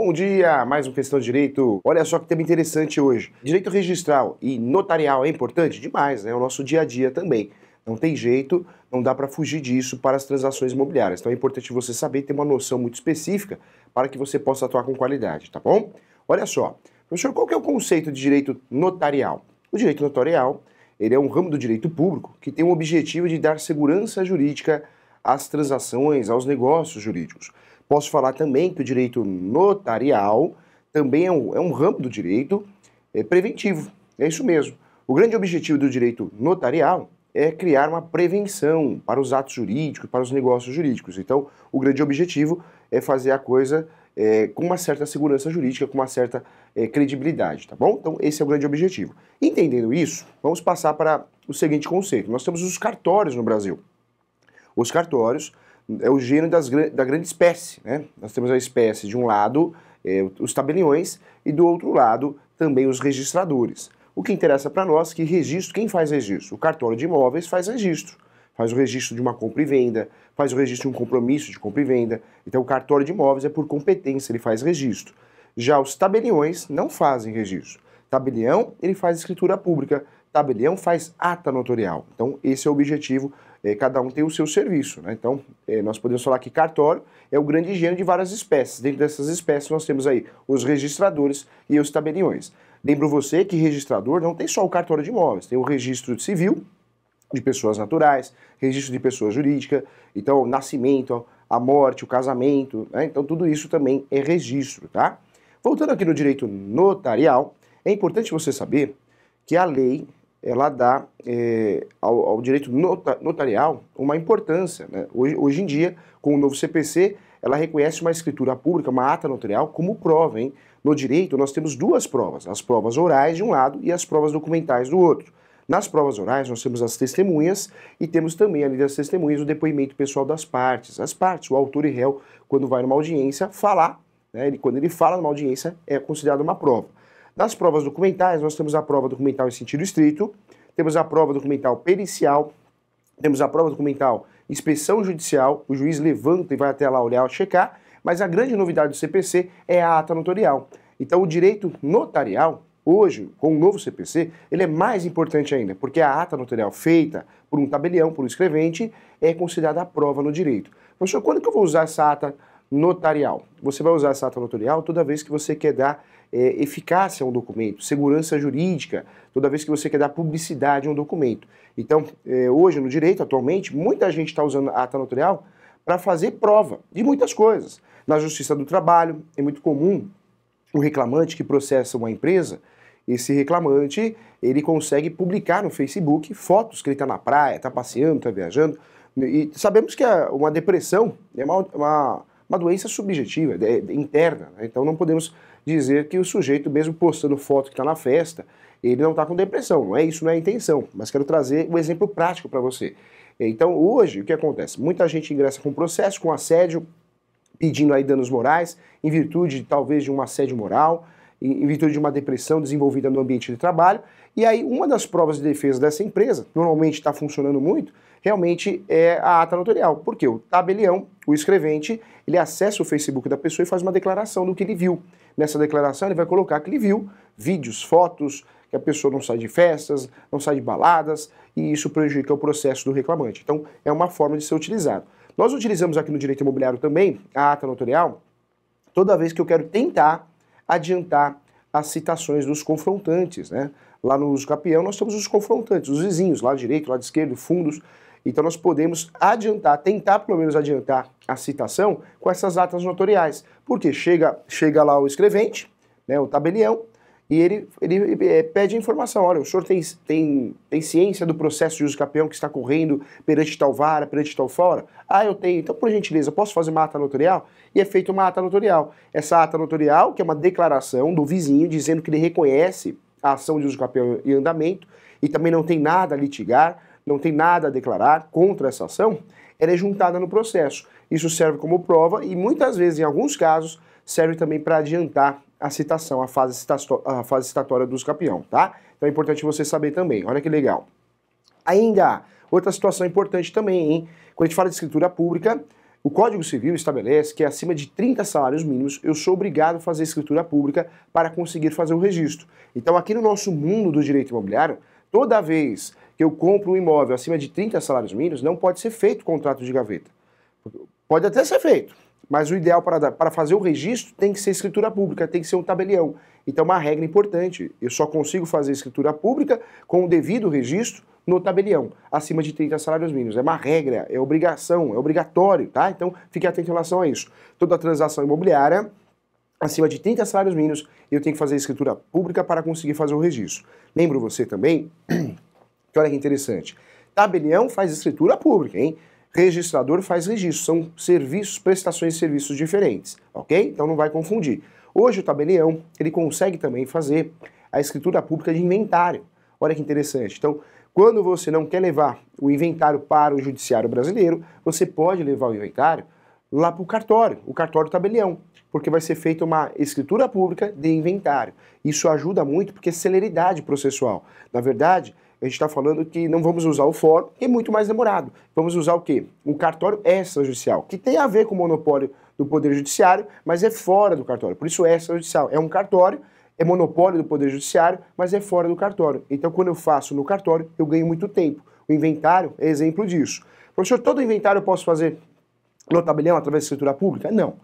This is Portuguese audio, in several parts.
Bom dia! Mais uma questão de direito. Olha só que tema interessante hoje. Direito registral e notarial é importante? Demais, né? É o nosso dia a dia também. Não tem jeito, não dá para fugir disso para as transações imobiliárias. Então é importante você saber ter uma noção muito específica para que você possa atuar com qualidade, tá bom? Olha só, professor, qual que é o conceito de direito notarial? O direito notarial, ele é um ramo do direito público que tem o objetivo de dar segurança jurídica às transações, aos negócios jurídicos. Posso falar também que o direito notarial também é um ramo do direito preventivo. É isso mesmo. O grande objetivo do direito notarial é criar uma prevenção para os atos jurídicos, para os negócios jurídicos. Então, o grande objetivo é fazer a coisa com uma certa segurança jurídica, com uma certa credibilidade, tá bom? Então, esse é o grande objetivo. Entendendo isso, vamos passar para o seguinte conceito. Nós temos os cartórios no Brasil. Os cartórios é o gênero da grande espécie, né? Nós temos a espécie, de um lado, os tabeliões, e do outro lado, também os registradores. O que interessa para nós é que registro, quem faz registro? O cartório de imóveis faz registro. Faz o registro de uma compra e venda, faz o registro de um compromisso de compra e venda. Então, o cartório de imóveis é por competência, ele faz registro. Já os tabeliões não fazem registro. Tabelião, ele faz escritura pública. Tabelião faz ata notarial. Então, esse é o objetivo. Cada um tem o seu serviço, né? Então, nós podemos falar que cartório é o grande gênero de várias espécies. Dentro dessas espécies, nós temos aí os registradores e os tabeliões. Lembro você que registrador não tem só o cartório de imóveis, tem o registro civil de pessoas naturais, registro de pessoa jurídica, então, o nascimento, a morte, o casamento, né? Então, tudo isso também é registro, tá? Voltando aqui no direito notarial, é importante você saber que a lei ela dá ao direito notarial uma importância, né? Hoje em dia, com o novo CPC, ela reconhece uma escritura pública, uma ata notarial, como prova, hein? No direito, nós temos duas provas, as provas orais de um lado e as provas documentais do outro. Nas provas orais, nós temos as testemunhas e temos também, além das testemunhas, o depoimento pessoal das partes. As partes, o autor e réu, quando vai numa audiência, falar, né? Quando ele fala numa audiência, é considerado uma prova. Nas provas documentais, nós temos a prova documental em sentido estrito, temos a prova documental pericial, temos a prova documental inspeção judicial, o juiz levanta e vai até lá olhar, checar, mas a grande novidade do CPC é a ata notarial. Então o direito notarial, hoje, com o novo CPC, ele é mais importante ainda, porque a ata notarial feita por um tabelião, por um escrevente, é considerada a prova no direito. Professor, quando que eu vou usar essa ata notarial? Você vai usar essa ata notarial toda vez que você quer dar eficácia a um documento, segurança jurídica, toda vez que você quer dar publicidade a um documento. Então, hoje no direito, atualmente, muita gente está usando a ata notarial para fazer prova de muitas coisas. Na Justiça do Trabalho, é muito comum o reclamante que processa uma empresa, esse reclamante, ele consegue publicar no Facebook fotos que ele está na praia, está passeando, está viajando, e sabemos que uma depressão é uma doença subjetiva, interna, né? Então não podemos dizer que o sujeito, mesmo postando foto que está na festa, ele não está com depressão, não é isso, não é a intenção, mas quero trazer um exemplo prático para você. Então hoje, o que acontece? Muita gente ingressa com processo, com assédio, pedindo aí danos morais, em virtude talvez de um assédio moral, em virtude de uma depressão desenvolvida no ambiente de trabalho, e aí uma das provas de defesa dessa empresa, normalmente está funcionando muito, realmente é a ata notarial, porque o tabelião, o escrevente, ele acessa o Facebook da pessoa e faz uma declaração do que ele viu. Nessa declaração ele vai colocar que ele viu vídeos, fotos, que a pessoa não sai de festas, não sai de baladas, e isso prejudica o processo do reclamante. Então é uma forma de ser utilizado. Nós utilizamos aqui no direito imobiliário também a ata notarial toda vez que eu quero tentar adiantar as citações dos confrontantes, né? Lá no uso capião nós temos os confrontantes, os vizinhos, lado direito, lado esquerdo, fundos. Então nós podemos adiantar, tentar pelo menos adiantar a citação com essas atas notariais. Porque chega lá o escrevente, né, o tabelião, e ele pede informação. Olha, o senhor tem ciência do processo de uso capião que está correndo perante tal vara, perante tal fora? Ah, eu tenho. Então, por gentileza, posso fazer uma ata notarial? E é feita uma ata notarial. Essa ata notarial, que é uma declaração do vizinho dizendo que ele reconhece a ação de uso capião em andamento e também não tem nada a litigar, não tem nada a declarar contra essa ação, ela é juntada no processo. Isso serve como prova e muitas vezes, em alguns casos, serve também para adiantar a citação, a fase citatória do uso capião, tá? Então é importante você saber também, olha que legal. Ainda, outra situação importante também, hein? Quando a gente fala de escritura pública, O Código Civil estabelece que acima de 30 salários mínimos eu sou obrigado a fazer escritura pública para conseguir fazer o registro. Então aqui no nosso mundo do direito imobiliário, toda vez que eu compro um imóvel acima de 30 salários mínimos, não pode ser feito contrato de gaveta. Pode até ser feito, mas o ideal para fazer o registro tem que ser escritura pública, tem que ser um tabelião. Então uma regra importante, eu só consigo fazer escritura pública com o devido registro no tabelião, acima de 30 salários mínimos. É uma regra, é obrigação, é obrigatório, tá? Então fique atento em relação a isso. Toda transação imobiliária acima de 30 salários mínimos, eu tenho que fazer escritura pública para conseguir fazer o registro. Lembro você também, que olha que interessante, tabelião faz escritura pública, hein? Registrador faz registro, são serviços, prestações de serviços diferentes, ok? Então não vai confundir. Hoje o tabelião, ele consegue também fazer a escritura pública de inventário. Olha que interessante. Então, quando você não quer levar o inventário para o judiciário brasileiro, você pode levar o inventário lá para o cartório tabelião, porque vai ser feita uma escritura pública de inventário. Isso ajuda muito porque é celeridade processual. Na verdade, a gente está falando que não vamos usar o fórum, que é muito mais demorado. Vamos usar o quê? Um cartório extrajudicial, que tem a ver com o monopólio do Poder Judiciário, mas é fora do cartório. Por isso extrajudicial. É um cartório, é monopólio do Poder Judiciário, mas é fora do cartório. Então, quando eu faço no cartório, eu ganho muito tempo. O inventário é exemplo disso. Professor, todo inventário eu posso fazer no tabelião através de escritura pública? Não,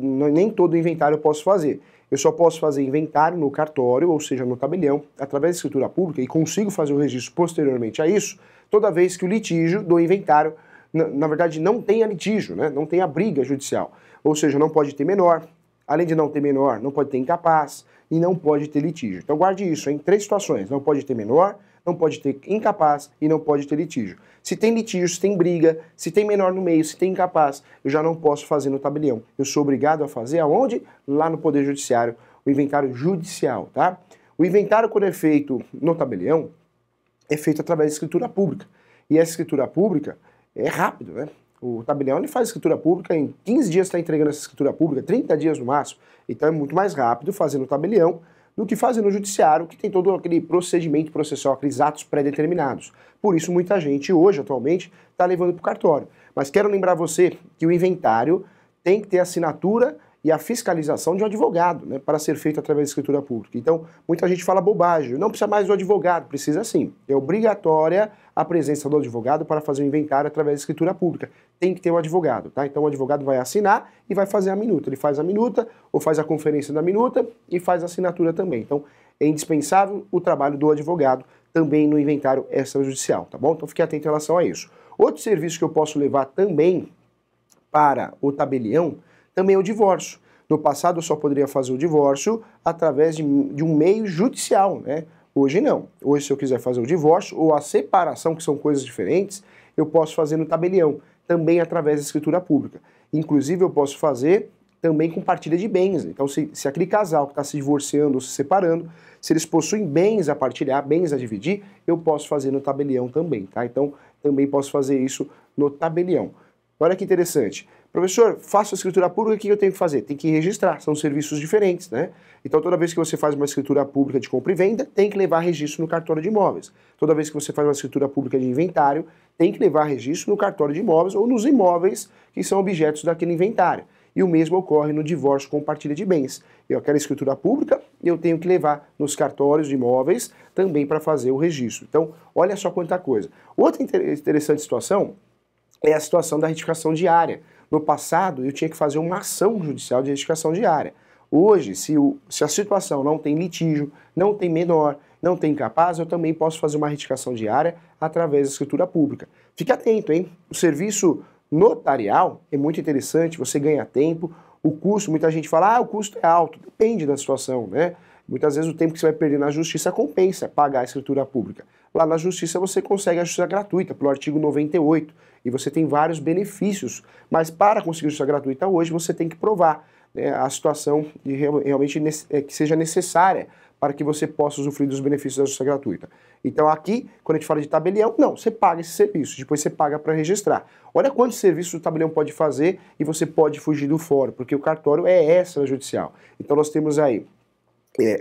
nem todo inventário eu posso fazer. Eu só posso fazer inventário no cartório, ou seja, no tabelião, através de escritura pública, e consigo fazer o registro posteriormente a isso, toda vez que o litígio do inventário, na verdade, não tenha litígio, né? Não tenha briga judicial. Ou seja, não pode ter menor, além de não ter menor, não pode ter incapaz e não pode ter litígio. Então guarde isso, em 3 situações, não pode ter menor, não pode ter incapaz e não pode ter litígio. Se tem litígio, se tem briga, se tem menor no meio, se tem incapaz, eu já não posso fazer no tabelião. Eu sou obrigado a fazer aonde? Lá no Poder Judiciário, o inventário judicial, tá? O inventário, quando é feito no tabelião, é feito através de escritura pública. E essa escritura pública é rápido, né? O tabelião ele faz escritura pública, em 15 dias está entregando essa escritura pública, 30 dias no máximo. Então é muito mais rápido fazer no tabelião do que fazer no judiciário, que tem todo aquele procedimento processual, aqueles atos pré-determinados. Por isso muita gente hoje, atualmente, está levando para o cartório. Mas quero lembrar você que o inventário tem que ter assinatura e a fiscalização de um advogado, né, para ser feito através da escritura pública. Então, muita gente fala bobagem, não precisa mais do advogado, precisa sim. É obrigatória a presença do advogado para fazer o inventário através da escritura pública. Tem que ter um advogado, tá? Então o advogado vai assinar e vai fazer a minuta. Ele faz a minuta, ou faz a conferência da minuta e faz a assinatura também. Então, é indispensável o trabalho do advogado também no inventário extrajudicial, tá bom? Então fique atento em relação a isso. Outro serviço que eu posso levar também para o tabelião também é o divórcio. No passado eu só poderia fazer o divórcio através de um meio judicial, né? Hoje não. Hoje se eu quiser fazer o divórcio ou a separação, que são coisas diferentes, eu posso fazer no tabelião, também através da escritura pública. Inclusive eu posso fazer também com partilha de bens. Então se aquele casal que está se divorciando ou se separando, se eles possuem bens a partilhar, bens a dividir, eu posso fazer no tabelião também, tá? Então também posso fazer isso no tabelião. Olha que interessante. Professor, faço a escritura pública, o que eu tenho que fazer? Tem que registrar, são serviços diferentes, né? Então toda vez que você faz uma escritura pública de compra e venda, tem que levar registro no cartório de imóveis. Toda vez que você faz uma escritura pública de inventário, tem que levar registro no cartório de imóveis ou nos imóveis que são objetos daquele inventário. E o mesmo ocorre no divórcio com partilha de bens. Eu quero escritura pública, eu tenho que levar nos cartórios de imóveis também para fazer o registro. Então, olha só quanta coisa. Outra interessante situação é a situação da retificação diária. No passado, eu tinha que fazer uma ação judicial de retificação diária. Hoje, se a situação não tem litígio, não tem menor, não tem incapaz, eu também posso fazer uma retificação diária através da escritura pública. Fique atento, hein? O serviço notarial é muito interessante, você ganha tempo, o custo, muita gente fala, o custo é alto, depende da situação, né? Muitas vezes o tempo que você vai perder na justiça compensa pagar a escritura pública. Lá na justiça você consegue a justiça gratuita, pelo artigo 98, e você tem vários benefícios, mas para conseguir a justiça gratuita hoje você tem que provar, né, a situação de realmente que seja necessária para que você possa usufruir dos benefícios da justiça gratuita. Então aqui, quando a gente fala de tabelião, não, você paga esse serviço, depois você paga para registrar. Olha quantos serviços o tabelião pode fazer e você pode fugir do fórum, porque o cartório é extrajudicial. Então nós temos aí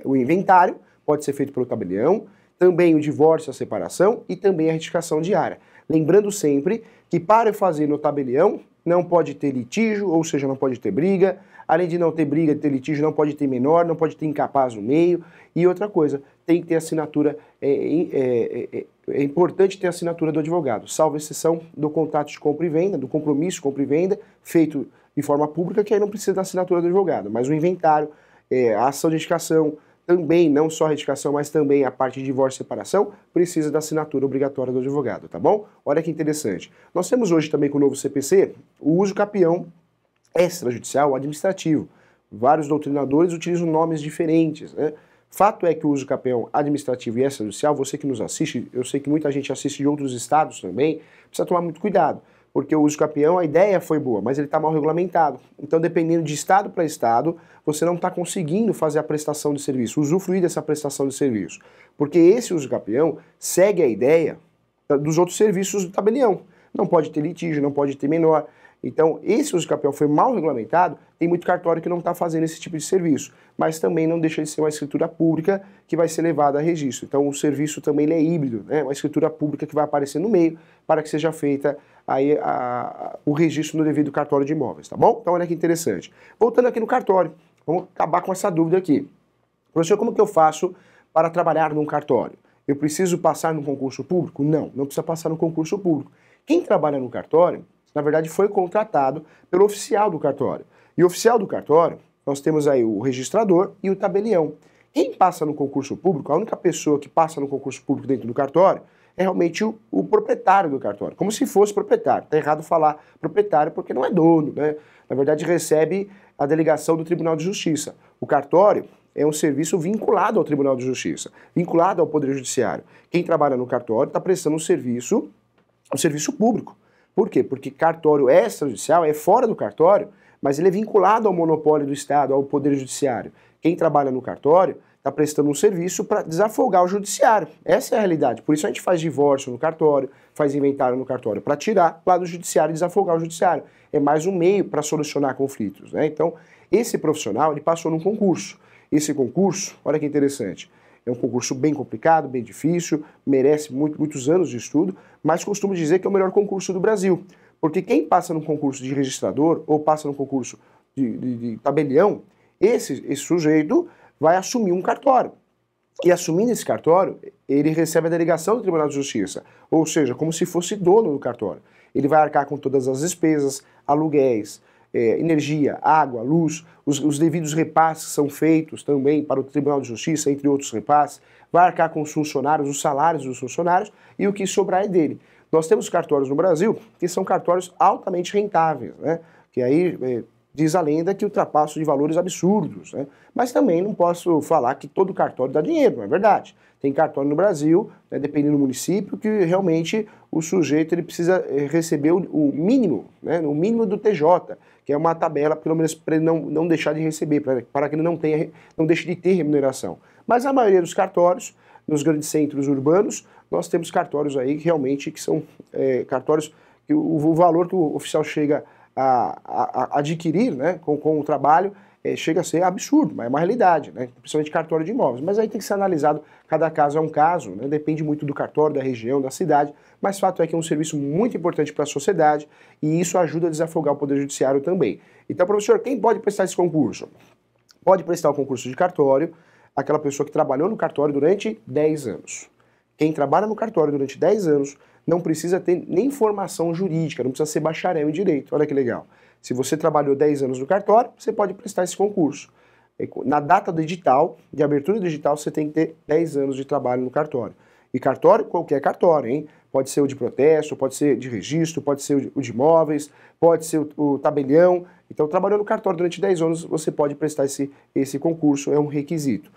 o inventário, pode ser feito pelo tabelião, também o divórcio, a separação e também a retificação diária. Lembrando sempre que para eu fazer no tabelião, não pode ter litígio, ou seja, não pode ter briga. Além de não ter briga, de ter litígio, não pode ter menor, não pode ter incapaz no meio. E outra coisa, tem que ter assinatura, é importante ter a assinatura do advogado, salvo exceção do contrato de compra e venda, do compromisso de compra e venda, feito de forma pública, que aí não precisa da assinatura do advogado. Mas o inventário, a ação de edificação, também, não só a retificação, mas também a parte de divórcio e separação, precisa da assinatura obrigatória do advogado, tá bom? Olha que interessante. Nós temos hoje também com o novo CPC o uso capião extrajudicial administrativo. Vários doutrinadores utilizam nomes diferentes, né? Fato é que o uso capião administrativo e extrajudicial, você que nos assiste, eu sei que muita gente assiste de outros estados também, precisa tomar muito cuidado, porque o uso capião, a ideia foi boa, mas ele está mal regulamentado. Então, dependendo de estado para estado, você não está conseguindo fazer a prestação de serviço, usufruir dessa prestação de serviço. Porque esse uso capião segue a ideia dos outros serviços do tabelião. Não pode ter litígio, não pode ter menor. Então, esse uso capião foi mal regulamentado, tem muito cartório que não está fazendo esse tipo de serviço, mas também não deixa de ser uma escritura pública que vai ser levada a registro. Então, o serviço também ele é híbrido, né? Uma escritura pública que vai aparecer no meio para que seja feita aí o registro no devido cartório de imóveis, tá bom? Então, olha que interessante. Voltando aqui no cartório, vamos acabar com essa dúvida aqui. Professor, como que eu faço para trabalhar num cartório? Eu preciso passar no concurso público? Não, não precisa passar no concurso público. Quem trabalha no cartório, na verdade, foi contratado pelo oficial do cartório. E o oficial do cartório, nós temos aí o registrador e o tabelião. Quem passa no concurso público, a única pessoa que passa no concurso público dentro do cartório, é realmente o proprietário do cartório, como se fosse proprietário. Está errado falar proprietário porque não é dono, né? Na verdade, recebe a delegação do Tribunal de Justiça. O cartório é um serviço vinculado ao Tribunal de Justiça, vinculado ao Poder Judiciário. Quem trabalha no cartório está prestando um serviço público. Por quê? Porque cartório extrajudicial é fora do cartório, mas ele é vinculado ao monopólio do Estado, ao Poder Judiciário. Quem trabalha no cartório está prestando um serviço para desafogar o judiciário. Essa é a realidade. Por isso a gente faz divórcio no cartório, faz inventário no cartório, para tirar lá do judiciário e desafogar o judiciário. É mais um meio para solucionar conflitos, né? Então, esse profissional, ele passou num concurso. Esse concurso, olha que interessante, é um concurso bem complicado, bem difícil, merece muitos anos de estudo, mas costumo dizer que é o melhor concurso do Brasil. Porque quem passa no concurso de registrador ou passa no concurso de tabelião, esse sujeito vai assumir um cartório. E assumindo esse cartório, ele recebe a delegação do Tribunal de Justiça, ou seja, como se fosse dono do cartório. Ele vai arcar com todas as despesas, aluguéis, energia, água, luz, os devidos repasses são feitos também para o Tribunal de Justiça, entre outros repasses, vai arcar com os funcionários, os salários dos funcionários, e o que sobrar é dele. Nós temos cartórios no Brasil que são cartórios altamente rentáveis, né? Que aí diz a lenda que ultrapassam de valores absurdos, né? Mas também não posso falar que todo cartório dá dinheiro, não é verdade. Tem cartório no Brasil, né, dependendo do município, que realmente o sujeito ele precisa receber o mínimo, né, o mínimo do TJ, que é uma tabela, pelo menos para ele não deixar de receber, para que ele não deixe de ter remuneração. Mas a maioria dos cartórios, nos grandes centros urbanos, nós temos cartórios aí que realmente que são cartórios que o valor que o oficial chega a adquirir, né, com o trabalho, chega a ser absurdo, mas é uma realidade, né? Principalmente cartório de imóveis. Mas aí tem que ser analisado, cada caso é um caso, né? Depende muito do cartório, da região, da cidade, mas fato é que é um serviço muito importante para a sociedade e isso ajuda a desafogar o Poder Judiciário também. Então, professor, quem pode prestar esse concurso? Pode prestar o concurso de cartório aquela pessoa que trabalhou no cartório durante 10 anos. Quem trabalha no cartório durante 10 anos não precisa ter nem formação jurídica, não precisa ser bacharel em direito. Olha que legal. Se você trabalhou 10 anos no cartório, você pode prestar esse concurso. Na data do edital, de abertura do edital, você tem que ter 10 anos de trabalho no cartório. E cartório, qualquer cartório, hein? Pode ser o de protesto, pode ser de registro, pode ser o de imóveis, pode ser o tabelião. Então, trabalhou no cartório durante 10 anos, você pode prestar esse concurso, é um requisito.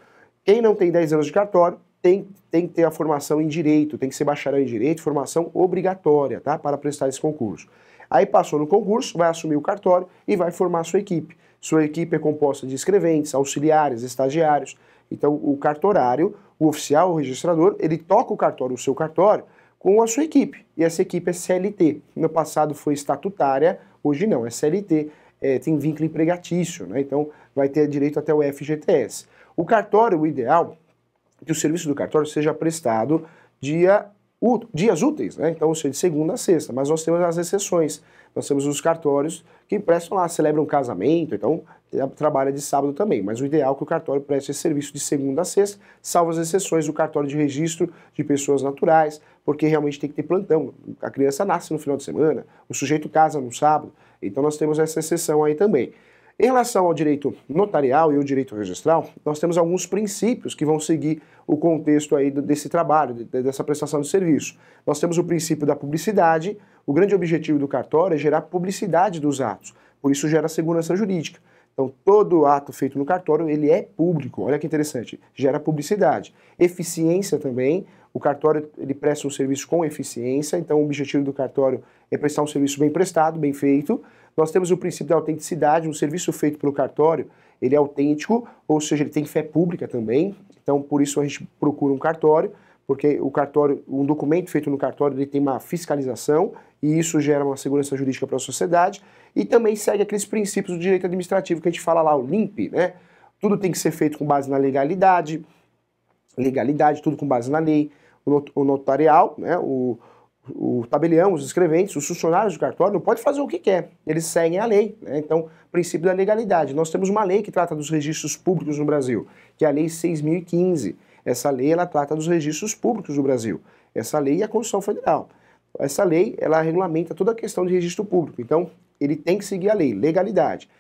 Quem não tem 10 anos de cartório, tem que ter a formação em direito, tem que ser bacharel em direito, formação obrigatória, tá? Para prestar esse concurso. Aí passou no concurso, vai assumir o cartório e vai formar a sua equipe. Sua equipe é composta de escreventes, auxiliares, estagiários. Então o cartorário, o oficial, o registrador, ele toca o cartório, o seu cartório, com a sua equipe. E essa equipe é CLT. No passado foi estatutária, hoje não, é CLT. Tem vínculo empregatício, né? Então vai ter direito até o FGTS. O cartório, o ideal é que o serviço do cartório seja prestado dia dias úteis, né? Então, ou seja, de segunda a sexta, mas nós temos as exceções. Nós temos os cartórios que prestam lá, celebram um casamento, então trabalha de sábado também, mas o ideal é que o cartório preste esse serviço de segunda a sexta, salvo as exceções do cartório de registro de pessoas naturais, porque realmente tem que ter plantão. A criança nasce no final de semana, o sujeito casa no sábado, então nós temos essa exceção aí também. Em relação ao direito notarial e ao direito registral, nós temos alguns princípios que vão seguir o contexto aí desse trabalho, dessa prestação de serviço. Nós temos o princípio da publicidade. O grande objetivo do cartório é gerar publicidade dos atos, por isso gera segurança jurídica. Então, todo ato feito no cartório, ele é público. Olha que interessante, gera publicidade. Eficiência também, o cartório ele presta um serviço com eficiência, então o objetivo do cartório é prestar um serviço bem prestado, bem feito. Nós temos o princípio da autenticidade, um serviço feito pelo cartório, ele é autêntico, ou seja, ele tem fé pública também, então por isso a gente procura um cartório, porque o cartório, um documento feito no cartório, ele tem uma fiscalização, e isso gera uma segurança jurídica para a sociedade, e também segue aqueles princípios do direito administrativo que a gente fala lá, o LIMP, né? Tudo tem que ser feito com base na legalidade, tudo com base na lei, o notarial, né? O tabelião, os escreventes, os funcionários do cartório não podem fazer o que quer, eles seguem a lei, né? Então, princípio da legalidade. Nós temos uma lei que trata dos registros públicos no Brasil, que é a Lei 6.015. Essa lei, ela trata dos registros públicos do Brasil. Essa lei é a Constituição Federal. Essa lei, ela regulamenta toda a questão de registro público. Então, ele tem que seguir a lei, legalidade.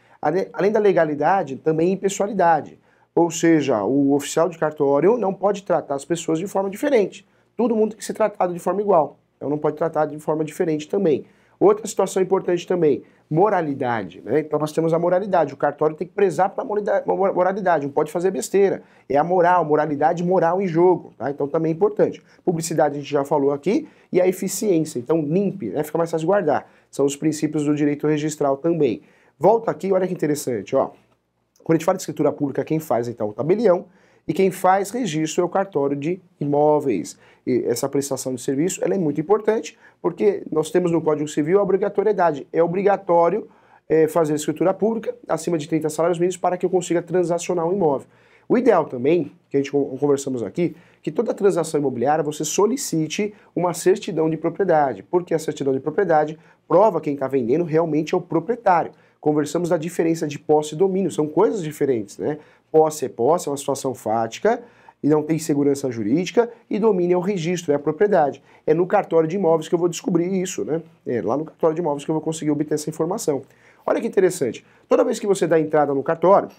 Além da legalidade, também impessoalidade. Ou seja, o oficial de cartório não pode tratar as pessoas de forma diferente. Todo mundo tem que ser tratado de forma igual. Então não pode tratar de forma diferente também. Outra situação importante também, moralidade, né? Então nós temos a moralidade, o cartório tem que prezar pela moralidade, não pode fazer besteira. É a moral, moralidade moral em jogo, tá? Então também é importante. Publicidade a gente já falou aqui, e a eficiência, então limpe, né? Fica mais fácil de guardar. São os princípios do direito registral também. Volta aqui, olha que interessante, ó. Quando a gente fala de escritura pública, quem faz então o tabelião, e quem faz registro é o cartório de imóveis. E essa prestação de serviço ela é muito importante, porque nós temos no Código Civil a obrigatoriedade. É obrigatório fazer escritura pública acima de 30 salários mínimos para que eu consiga transacionar um imóvel. O ideal também, que a gente conversamos aqui, que toda transação imobiliária você solicite uma certidão de propriedade, porque a certidão de propriedade prova quem está vendendo realmente é o proprietário. Conversamos da diferença de posse e domínio, são coisas diferentes, né? Posse, é uma situação fática e não tem segurança jurídica, e domínio é o registro, é a propriedade. É no cartório de imóveis que eu vou descobrir isso, né? É lá no cartório de imóveis que eu vou conseguir obter essa informação. Olha que interessante, toda vez que você dá entrada no cartório,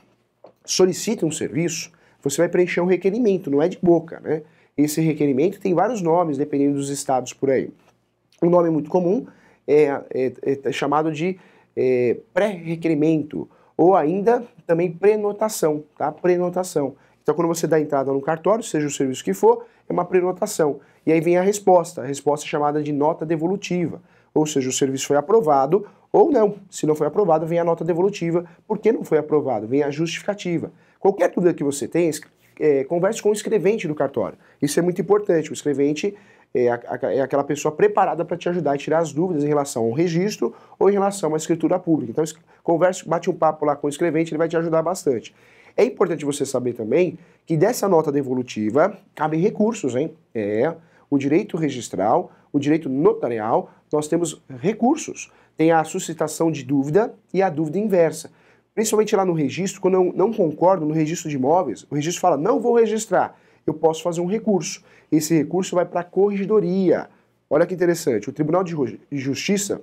solicita um serviço, você vai preencher um requerimento, não é de boca, né? Esse requerimento tem vários nomes, dependendo dos estados por aí. Um nome muito comum é chamado de pré-requerimento, ou ainda também prenotação, tá? Prenotação. Então, quando você dá entrada no cartório, seja o serviço que for, é uma prenotação. E aí vem a resposta é chamada de nota devolutiva, ou seja, o serviço foi aprovado ou não. Se não foi aprovado, vem a nota devolutiva. Por que não foi aprovado? Vem a justificativa. Qualquer dúvida que você tenha, converse com o escrevente do cartório. Isso é muito importante. O escrevente é aquela pessoa preparada para te ajudar a tirar as dúvidas em relação ao registro ou em relação à escritura pública. Então, converse, bate um papo lá com o escrevente, ele vai te ajudar bastante. É importante você saber também que dessa nota devolutiva cabem recursos, hein? O direito registral, o direito notarial, nós temos recursos. Tem a suscitação de dúvida e a dúvida inversa. Principalmente lá no registro, quando eu não concordo no registro de imóveis, o registro fala, não vou registrar, eu posso fazer um recurso. Esse recurso vai para a corregedoria. Olha que interessante, o Tribunal de Justiça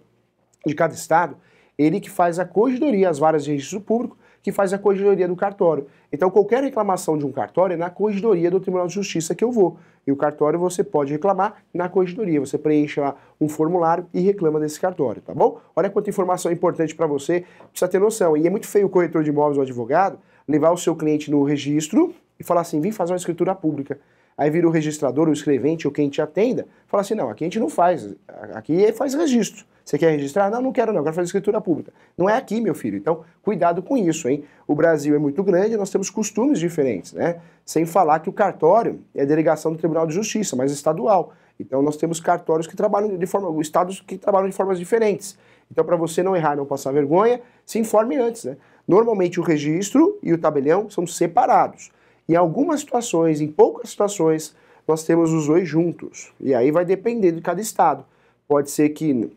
de cada estado, ele que faz a corregedoria, as varas de registro público, que faz a corregedoria do cartório. Então, qualquer reclamação de um cartório é na corregedoria do Tribunal de Justiça que eu vou. E o cartório você pode reclamar na corregedoria. Você preenche lá um formulário e reclama desse cartório, tá bom? Olha quanta informação importante para você, precisa ter noção. E é muito feio o corretor de imóveis ou advogado levar o seu cliente no registro e falar assim, vem fazer uma escritura pública. Aí vira o registrador, o escrevente ou quem te atenda, fala assim, não, aqui a gente não faz, aqui faz registro. Você quer registrar? Não, não quero não, eu quero fazer escritura pública. Não é aqui, meu filho, então cuidado com isso, hein? O Brasil é muito grande, nós temos costumes diferentes, né? Sem falar que o cartório é delegação do Tribunal de Justiça, mas estadual. Então nós temos cartórios que trabalham estados que trabalham de formas diferentes. Então para você não errar, não passar vergonha, se informe antes, né? Normalmente o registro e o tabelião são separados. Em algumas situações, em poucas situações, nós temos os dois juntos. E aí vai depender de cada estado. Pode ser que,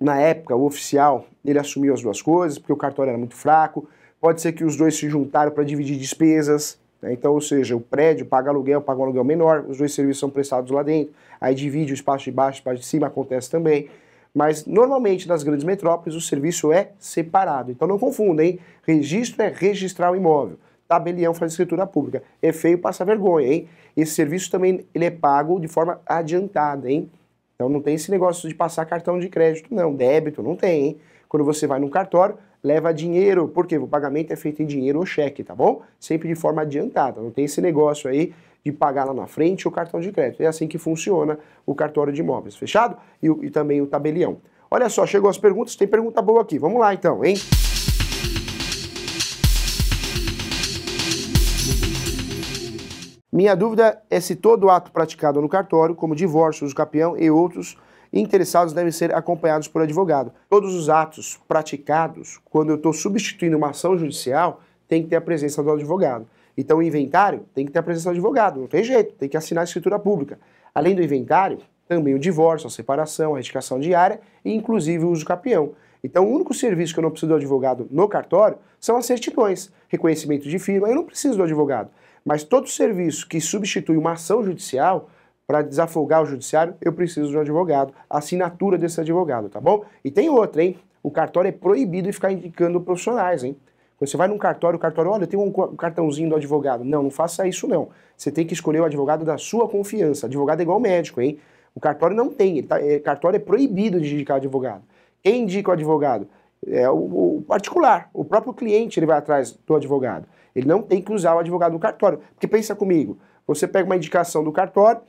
na época, o oficial, ele assumiu as duas coisas, porque o cartório era muito fraco. Pode ser que os dois se juntaram para dividir despesas, né? Então, ou seja, o prédio paga um aluguel menor, os dois serviços são prestados lá dentro, aí divide o espaço de baixo, o espaço de cima, acontece também. Mas, normalmente, nas grandes metrópoles, o serviço é separado. Então, não confunda, hein? Registro é registrar o imóvel. Tabelião faz escritura pública. É feio, passa vergonha, hein? Esse serviço também ele é pago de forma adiantada, hein? Então não tem esse negócio de passar cartão de crédito, não. Débito, não tem, hein? Quando você vai num cartório, leva dinheiro, porque o pagamento é feito em dinheiro ou cheque, tá bom? Sempre de forma adiantada. Não tem esse negócio aí de pagar lá na frente o cartão de crédito. É assim que funciona o cartório de imóveis, fechado? E também o tabelião. Olha só, chegou as perguntas, tem pergunta boa aqui. Vamos lá então, hein? Minha dúvida é se todo ato praticado no cartório, como divórcio, uso capião e outros interessados, devem ser acompanhados por advogado. Todos os atos praticados, quando eu estou substituindo uma ação judicial, tem que ter a presença do advogado. Então o inventário tem que ter a presença do advogado, não tem jeito, tem que assinar a escritura pública. Além do inventário, também o divórcio, a separação, a retificação diária e inclusive o uso capião. Então o único serviço que eu não preciso do advogado no cartório são as certidões, reconhecimento de firma, eu não preciso do advogado. Mas todo serviço que substitui uma ação judicial, para desafogar o judiciário, eu preciso de um advogado, a assinatura desse advogado, tá bom? E tem outra, hein? O cartório é proibido de ficar indicando profissionais, hein? Quando você vai num cartório, o cartório, olha, tem um cartãozinho do advogado. Não, não faça isso não. Você tem que escolher o advogado da sua confiança. Advogado é igual médico, hein? O cartório não tem, cartório é proibido de indicar advogado. Quem indica o advogado? É o particular, o próprio cliente ele vai atrás do advogado. Ele não tem que usar o advogado do cartório. Porque pensa comigo, você pega uma indicação do cartório,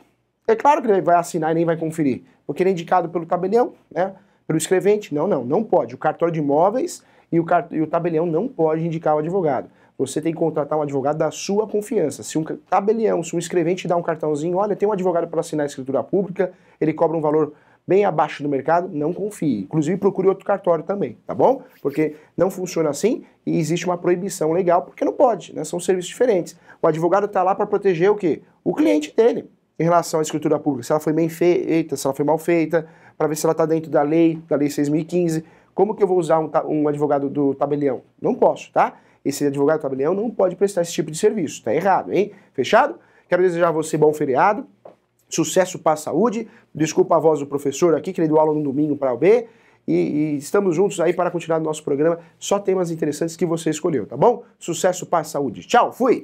é claro que ele vai assinar e nem vai conferir, porque ele é indicado pelo tabelião, né? Pelo escrevente. Não pode. O cartório de imóveis e o tabelião não pode indicar o advogado. Você tem que contratar um advogado da sua confiança. Se um tabelião, se um escrevente dá um cartãozinho, olha, tem um advogado para assinar a escritura pública, ele cobra um valor bem abaixo do mercado, não confie. Inclusive procure outro cartório também, tá bom? Porque não funciona assim e existe uma proibição legal, porque não pode, né? São serviços diferentes. O advogado está lá para proteger o quê? O cliente dele, em relação à escritura pública, se ela foi bem feita, se ela foi mal feita, para ver se ela está dentro da lei 6.015. Como que eu vou usar um advogado do tabelião? Não posso, tá? Esse advogado do tabelião não pode prestar esse tipo de serviço, tá errado, hein? Fechado? Quero desejar a você bom feriado. Sucesso para a saúde, desculpa a voz do professor aqui, que ele deu aula no domingo para o B, e estamos juntos aí para continuar o nosso programa, só temas interessantes que você escolheu, tá bom? Sucesso para a saúde. Tchau, fui!